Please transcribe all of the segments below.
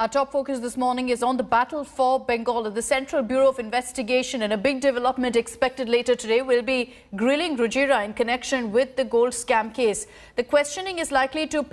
Our top focus this morning is on the battle for Bengal. The Central Bureau of Investigation, and a big development expected later today, will be grilling Rujira in connection with the gold scam case. The questioning is likely to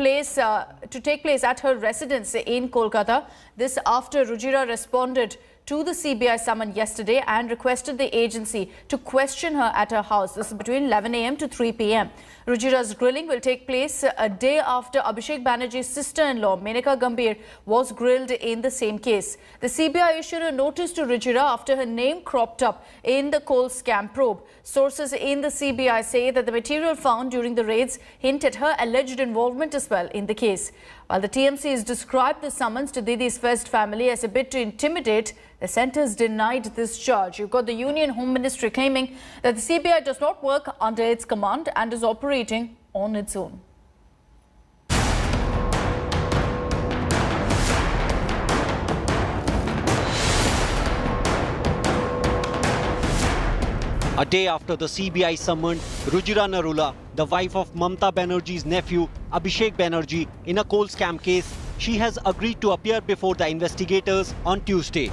take place at her residence in Kolkata. This after Rujira responded to the CBI summon yesterday and requested the agency to question her at her house. This is between 11 a.m. to 3 p.m. Rujira's grilling will take place a day after Abhishek Banerjee's sister-in-law, Menaka Gambhir, was grilled in the same case. The CBI issued a notice to Rujira after her name cropped up in the coal scam probe. Sources in the CBI say that the material found during the raids hint at her alleged involvement as well in the case. While the TMC has described the summons to Didi's first family as a bit to intimidate, the centre has denied this charge. You've got the Union Home Ministry claiming that the CBI does not work under its command and is operating on its own. A day after the CBI summoned Rujira Narula, the wife of Mamata Banerjee's nephew Abhishek Banerjee, in a coal scam case, she has agreed to appear before the investigators on Tuesday.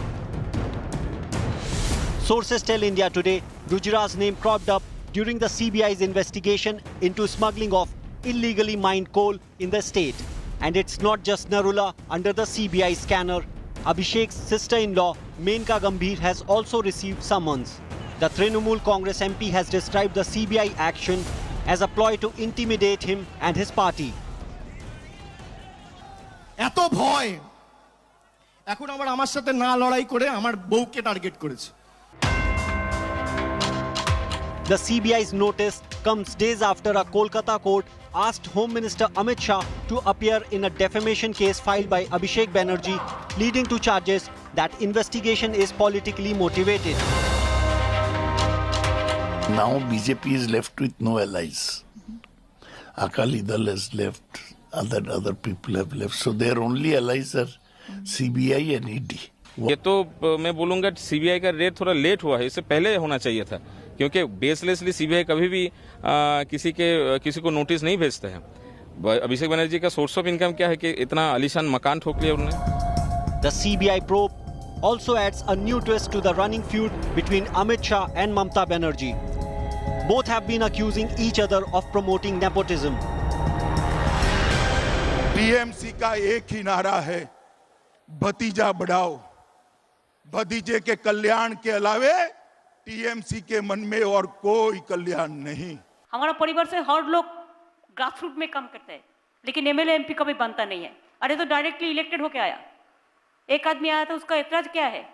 Sources tell India Today Rujira's name cropped up during the CBI's investigation into smuggling of illegally mined coal in the state. And it's not just Narula under the CBI scanner. Abhishek's sister-in-law, Menaka Gambhir, has also received summons. The Trinamool Congress MP has described the CBI action as a ploy to intimidate him and his party. এত ভয় এখন আবার আমার সাথে না লড়াই করে আমার বউকে টার্গেট করেছে। The CBI's notice comes days after a Kolkata court asked Home Minister Amit Shah to appear in a defamation case filed by Abhishek Banerjee, leading to charges that investigation is politically motivated. Now BJP is left with no allies. Akali Dal has left, other people have left. So their only allies are CBI and ED. ये तो मैं बोलूँगा CBI का red थोड़ा late हुआ है, इससे पहले होना चाहिए था, क्योंकि बेसलेसली CBI कभी भी किसी को नोटिस नहीं भेजते हैं। अभिषेक बनर्जी का सोर्स ऑफ इनकम क्या है कि इतना आलीशान मकान ठोक लिया उन्होंने। The CBI probe also adds a new twist to the running feud between Amit Shah and Mamata Banerjee. Both have been accusing each other of promoting nepotism. TMC का एक ही नारा है, भतीजा बढ़ाओ। भतीजे के कल्याण के अलावे टीएमसी के मन में और कोई कल्याण नहीं। हमारा परिवार से हर लोग ग्रासरूट में काम करते हैं, लेकिन एमएलए एमपी कभी बनता नहीं है। अरे तो डायरेक्टली इलेक्टेड होके आया, एक आदमी आया था, उसका ऐतराज क्या है?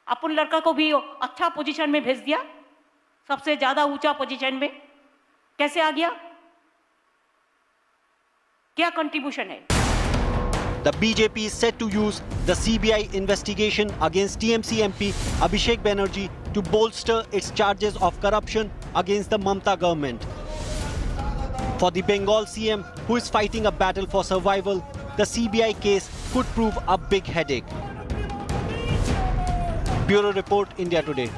अपन लड़का को भी अच्छा पोजीशन में भेज दिया, सबसे ज्यादा ऊंचा पोजीशन में कैसे आ गया? क्या कंट्रीब्यूशन है? The BJP is set to use the CBI investigation against TMC MP Abhishek Banerjee to bolster its charges of corruption against the Mamata government. For the Bengal CM, who is fighting a battle for survival, the CBI case could prove a big headache. Bureau Report, India Today.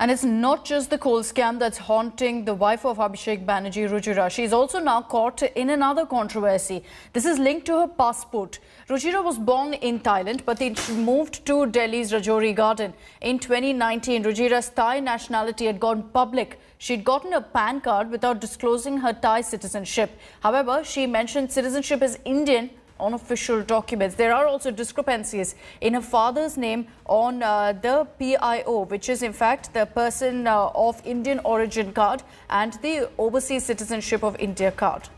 And it's not just the coal scam that's haunting the wife of Abhishek Banerjee, Rujira. She's also now caught in another controversy. This is linked to her passport. Rujira was born in Thailand, but then she moved to Delhi's Rajouri Garden. In 2019, Rujira's Thai nationality had gone public. She'd gotten a PAN card without disclosing her Thai citizenship. However, she mentioned citizenship as Indian on official documents. There are also discrepancies in her father's name on the PIO, which is in fact the person of Indian origin card, and the overseas citizenship of India card.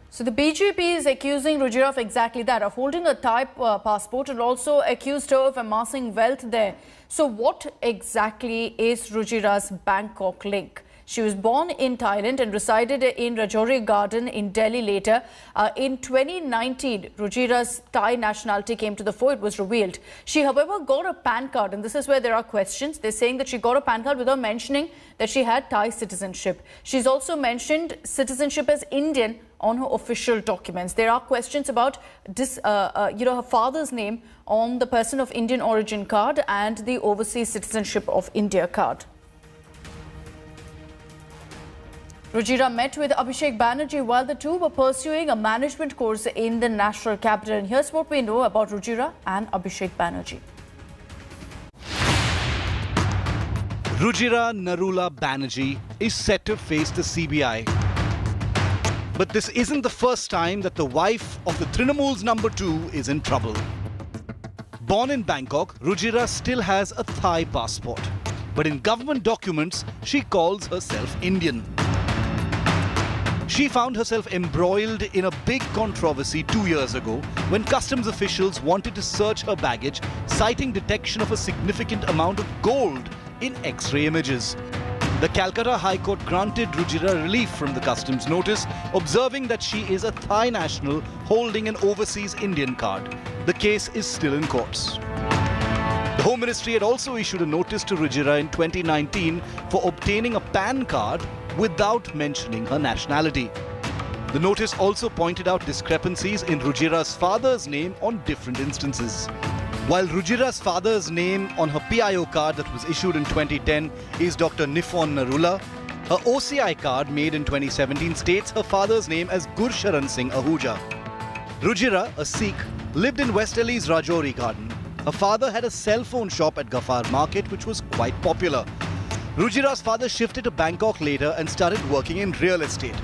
So the BJP is accusing Rujira of exactly that, of holding a Thai passport, and also accused her of amassing wealth there. So what exactly is Rujira's Bangkok link? She was born in Thailand and resided in Rajouri Garden in Delhi later. In 2019, Rujira's Thai nationality came to the fore. It was revealed. She, however, got a PAN card, and this is where there are questions. They're saying that she got a PAN card without mentioning that she had Thai citizenship. She's also mentioned citizenship as Indian on her official documents. There are questions about her father's name on the person of Indian origin card and the overseas citizenship of India card. Rujira met with Abhishek Banerjee while the two were pursuing a management course in the national capital. And here's what we know about Rujira and Abhishek Banerjee. Rujira Narula Banerjee is set to face the CBI. But this isn't the first time that the wife of the Trinamool's number 2 is in trouble. Born in Bangkok, Rujira still has a Thai passport. But in government documents, she calls herself Indian. She found herself embroiled in a big controversy 2 years ago when customs officials wanted to search her baggage, citing detection of a significant amount of gold in X-ray images. The Calcutta High Court granted Rujira relief from the customs notice, observing that she is a Thai national holding an overseas Indian card. The case is still in courts. The Home Ministry had also issued a notice to Rujira in 2019 for obtaining a PAN card without mentioning her nationality. The notice also pointed out discrepancies in Rujira's father's name on different instances. While Rujira's father's name on her PIO card that was issued in 2010 is Dr. Nifon Narula, her OCI card made in 2017 states her father's name as Gursharan Singh Ahuja. Rujira, a Sikh, lived in West Delhi's Rajouri Garden. Her father had a cell phone shop at Gafar Market which was quite popular. Rujira's father shifted to Bangkok later and started working in real estate.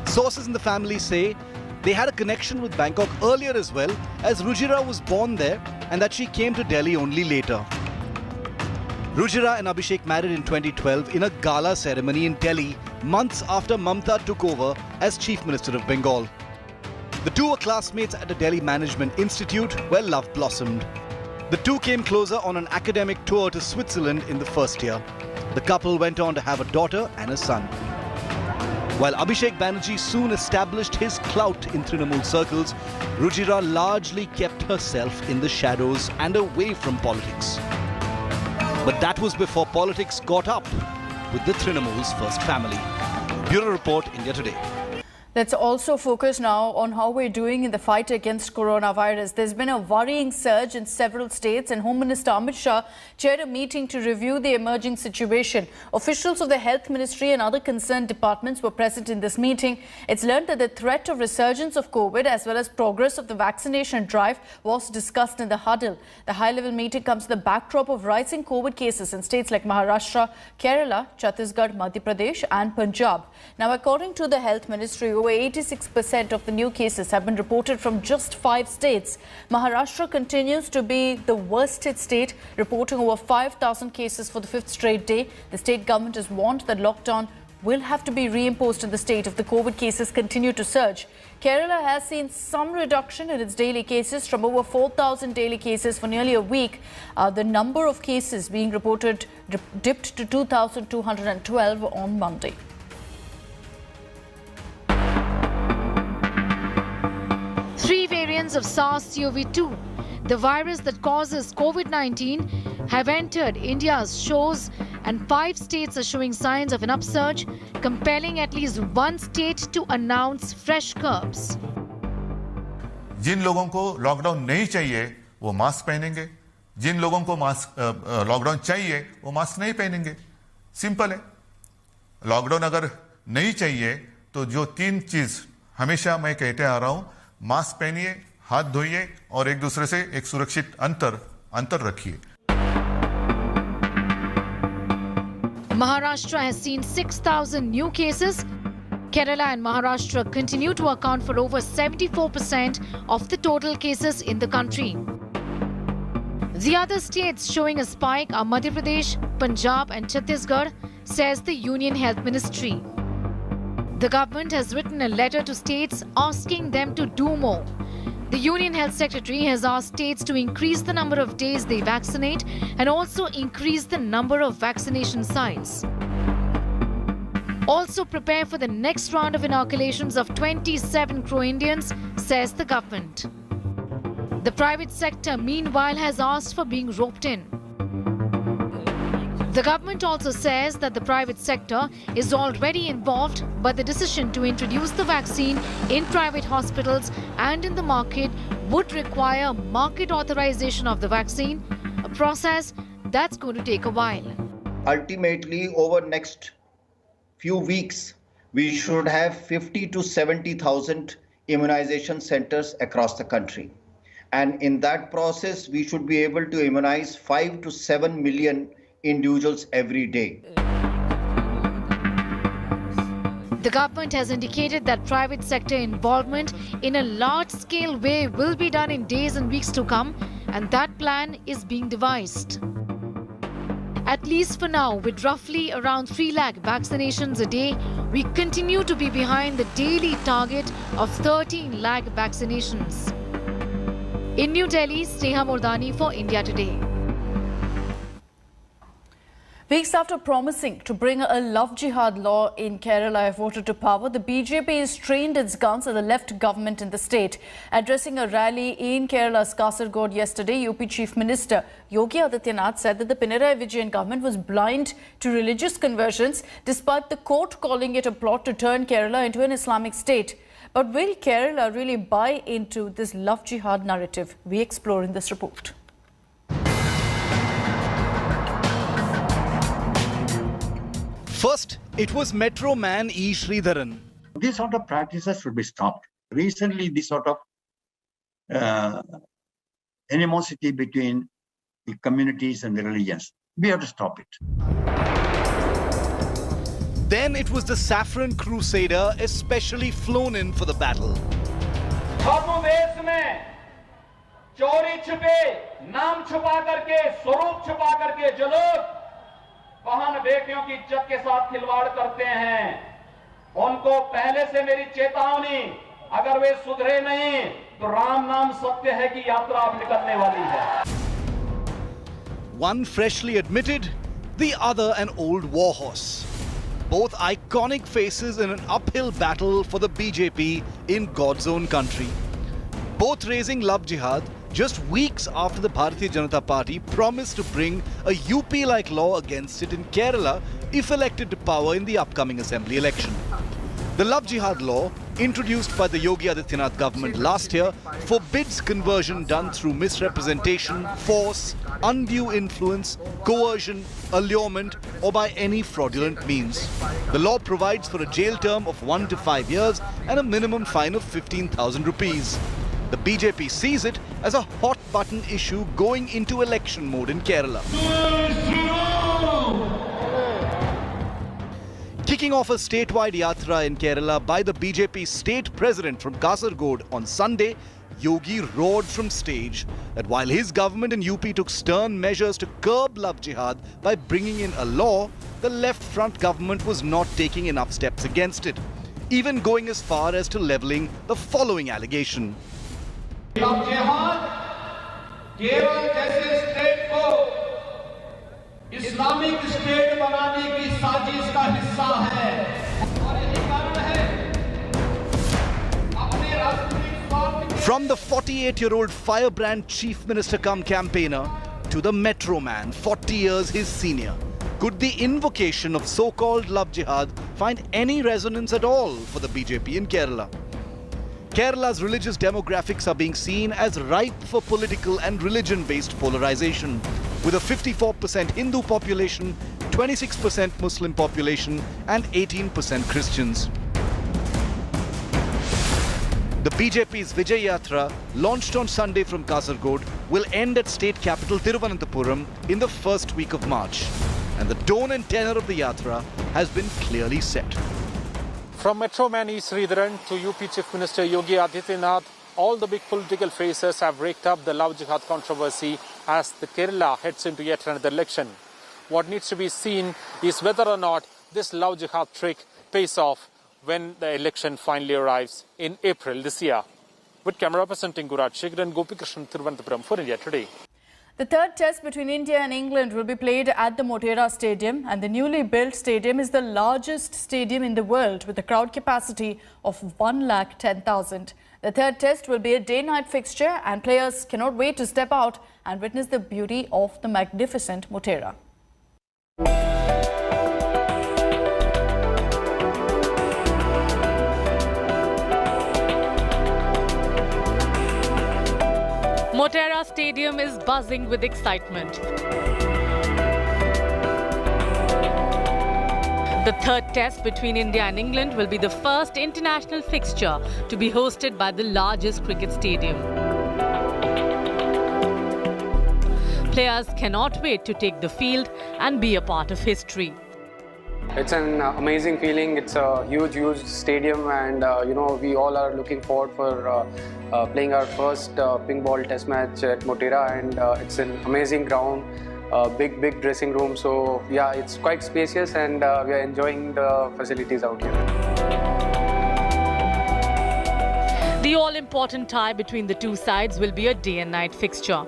Sources in the family say they had a connection with Bangkok earlier as well, as Rujira was born there and that she came to Delhi only later. Rujira and Abhishek married in 2012 in a gala ceremony in Delhi, months after Mamta took over as Chief Minister of Bengal. The two were classmates at the Delhi Management Institute where love blossomed. The two came closer on an academic tour to Switzerland in the first year. The couple went on to have a daughter and a son. While Abhishek Banerjee soon established his clout in Trinamool circles, Rujira largely kept herself in the shadows and away from politics. But that was before politics got up with the Trinamool's first family. Bureau Report, India Today. Let's also focus now on how we're doing in the fight against coronavirus. There's been a worrying surge in several states, and Home Minister Amit Shah chaired a meeting to review the emerging situation. Officials of the Health Ministry and other concerned departments were present in this meeting. It's learned that the threat of resurgence of COVID as well as progress of the vaccination drive was discussed in the huddle. The high-level meeting comes to the backdrop of rising COVID cases in states like Maharashtra, Kerala, Chhattisgarh, Madhya Pradesh and Punjab. Now, according to the Health Ministry, over 86% of the new cases have been reported from just 5 states. Maharashtra continues to be the worst hit state, reporting over 5,000 cases for the 5th straight day. The state government has warned that lockdown will have to be reimposed in the state if the COVID cases continue to surge. Kerala has seen some reduction in its daily cases from over 4,000 daily cases for nearly a week. The number of cases being reported dipped to 2,212 on Monday. Three variants of SARS-CoV-2, the virus that causes COVID-19, have entered India's shores, and 5 states are showing signs of an upsurge, compelling at least one state to announce fresh curbs. जिन लोगों को lockdown नहीं चाहिए वो mask पहनेंगे, जिन लोगों को lockdown चाहिए वो मास्क नहीं पहनेंगे. सिंपल है. लॉकडाउन अगर नहीं चाहिए तो जो 3 चीज हमेशा मैं कहते आ रहा हूं, मास्क पहनिए, हाथ धोइए और एक दूसरे से एक सुरक्षित अंतर रखिए. Maharashtra has seen 6,000 new cases. Kerala and Maharashtra continue to account for over 74% of the total cases in the country. The other states showing a spike are Madhya Pradesh, Punjab and Chhattisgarh, says the Union Health Ministry. The government has written a letter to states asking them to do more. The Union Health Secretary has asked states to increase the number of days they vaccinate and also increase the number of vaccination sites. Also prepare for the next round of inoculations of 27 crore Indians, says the government. The private sector, meanwhile, has asked for being roped in. The government also says that the private sector is already involved, but the decision to introduce the vaccine in private hospitals and in the market would require market authorization of the vaccine, a process that's going to take a while. Ultimately, over next few weeks, we should have 50 to 70,000 immunization centers across the country. And in that process, we should be able to immunize 5 to 7 million individuals every day. The government has indicated that private sector involvement in a large-scale way will be done in days and weeks to come, and that plan is being devised. At least for now, with roughly around 3 lakh vaccinations a day, we continue to be behind the daily target of 13 lakh vaccinations. In New Delhi, Sneha Mordani for India Today. Weeks after promising to bring a love jihad law in Kerala if voted to power, the BJP has trained its guns at the left government in the state. Addressing a rally in Kerala's Kasaragod yesterday, UP Chief Minister Yogi Adityanath said that the Pinarayi Vijayan government was blind to religious conversions, despite the court calling it a plot to turn Kerala into an Islamic state. But will Kerala really buy into this love jihad narrative? We explore in this report. First, it was Metro Man E. Sridharan. These sort of practices should be stopped. Recently, this sort of animosity between the communities and the religions, we have to stop it. Then it was the Saffron Crusader, especially flown in for the battle. चोरी छुपे, नाम छुपा करके, स्वरूप छुपा करके जो लोग बहन बेटियों की इज्जत के साथ खिलवाड़ करते हैं, उनको पहले से मेरी चेतावनी, अगर वे सुधरे नहीं तो राम नाम सत्य है की यात्रा अब निकलने वाली है. One freshly admitted, the other an old warhorse. Both iconic faces in an uphill battle for the BJP in God's own country. Both raising love jihad just weeks after the Bharatiya Janata Party promised to bring a UP-like law against it in Kerala if elected to power in the upcoming assembly election. The love jihad law, introduced by the Yogi Adityanath government last year, forbids conversion done through misrepresentation, force, undue influence, coercion, allurement, or by any fraudulent means. The law provides for a jail term of 1 to 5 years and a minimum fine of 15,000 rupees. The BJP sees it as a hot-button issue going into election mode in Kerala. Kicking off a statewide yatra in Kerala by the BJP state president from Kasaragod on Sunday, Yogi roared from stage that while his government in UP took stern measures to curb love jihad by bringing in a law, the left front government was not taking enough steps against it, even going as far as to levelling the following allegation. Love जिहाद केरल जैसे state को Islamic state बनाने की साजिश का हिस्सा है और यही कारण है अपने राजनीतिक स्वार्थ के. From the 48-year-old firebrand chief minister cum campaigner to the Metro Man, 40 years his senior, could the invocation of so-called love jihad find any resonance at all for the BJP in Kerala? Kerala's religious demographics are being seen as ripe for political and religion-based polarization, with a 54% Hindu population, 26% Muslim population and 18% Christians. The BJP's Vijay Yatra, launched on Sunday from Kasaragod, will end at state capital Thiruvananthapuram in the first week of March. And the tone and tenor of the Yatra has been clearly set. From Metro Man E. Sridharan to UP Chief Minister Yogi Adityanath, all the big political faces have raked up the love jihad controversy as the Kerala heads into yet another election. What needs to be seen is whether or not this love jihad trick pays off when the election finally arrives in April this year. With camera person Tinguraj Shekhar and Gopi Krishnan, Thiruvananthapuram for India Today. The third test between India and England will be played at the Motera Stadium, and the newly built stadium is the largest stadium in the world with a crowd capacity of 110,000. The third test will be a day-night fixture and players cannot wait to step out and witness the beauty of the magnificent Motera. Motera Stadium is buzzing with excitement. The third test between India and England will be the first international fixture to be hosted by the largest cricket stadium. Players cannot wait to take the field and be a part of history. It's an amazing feeling. It's a huge stadium, and we all are looking forward for playing our first pink ball test match at Motera, and it's an amazing ground, big dressing room. So yeah, it's quite spacious, and we are enjoying the facilities out here. The all-important tie between the two sides will be a day and night fixture.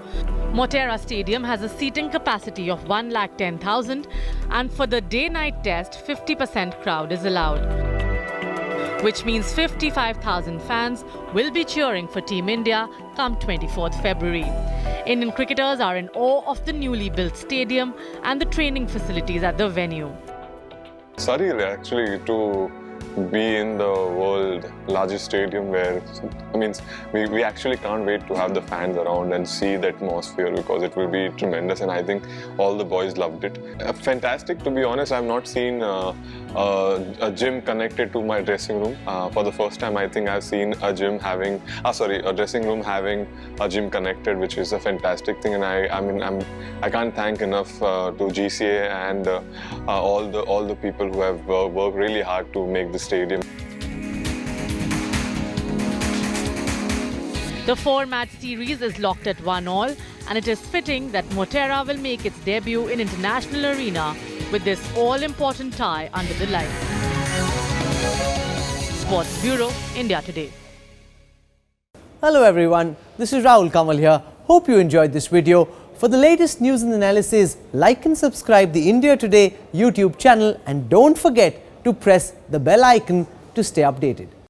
Motera Stadium has a seating capacity of 110,000, and for the day-night test, 50% crowd is allowed, which means 55,000 fans will be cheering for Team India come 24th February. Indian cricketers are in awe of the newly built stadium and the training facilities at the venue. Surreal actually to be in the world largest stadium where, we actually can't wait to have the fans around and see the atmosphere, because it will be tremendous, and I think all the boys loved it. Fantastic, to be honest. I've not seen a gym connected to my dressing room. For the first time, I think I've seen a dressing room having a gym connected, which is a fantastic thing, and I can't thank enough to GCA and all the people who have worked really hard to make the stadium. The 4-match series is locked at 1-1, and it is fitting that Motera will make its debut in international arena with this all-important tie under the lights. Sports Bureau, India Today. Hello everyone, this is Rahul Kamal here. Hope you enjoyed this video. For the latest news and analysis, like and subscribe the India Today YouTube channel, and don't forget to press the bell icon to stay updated.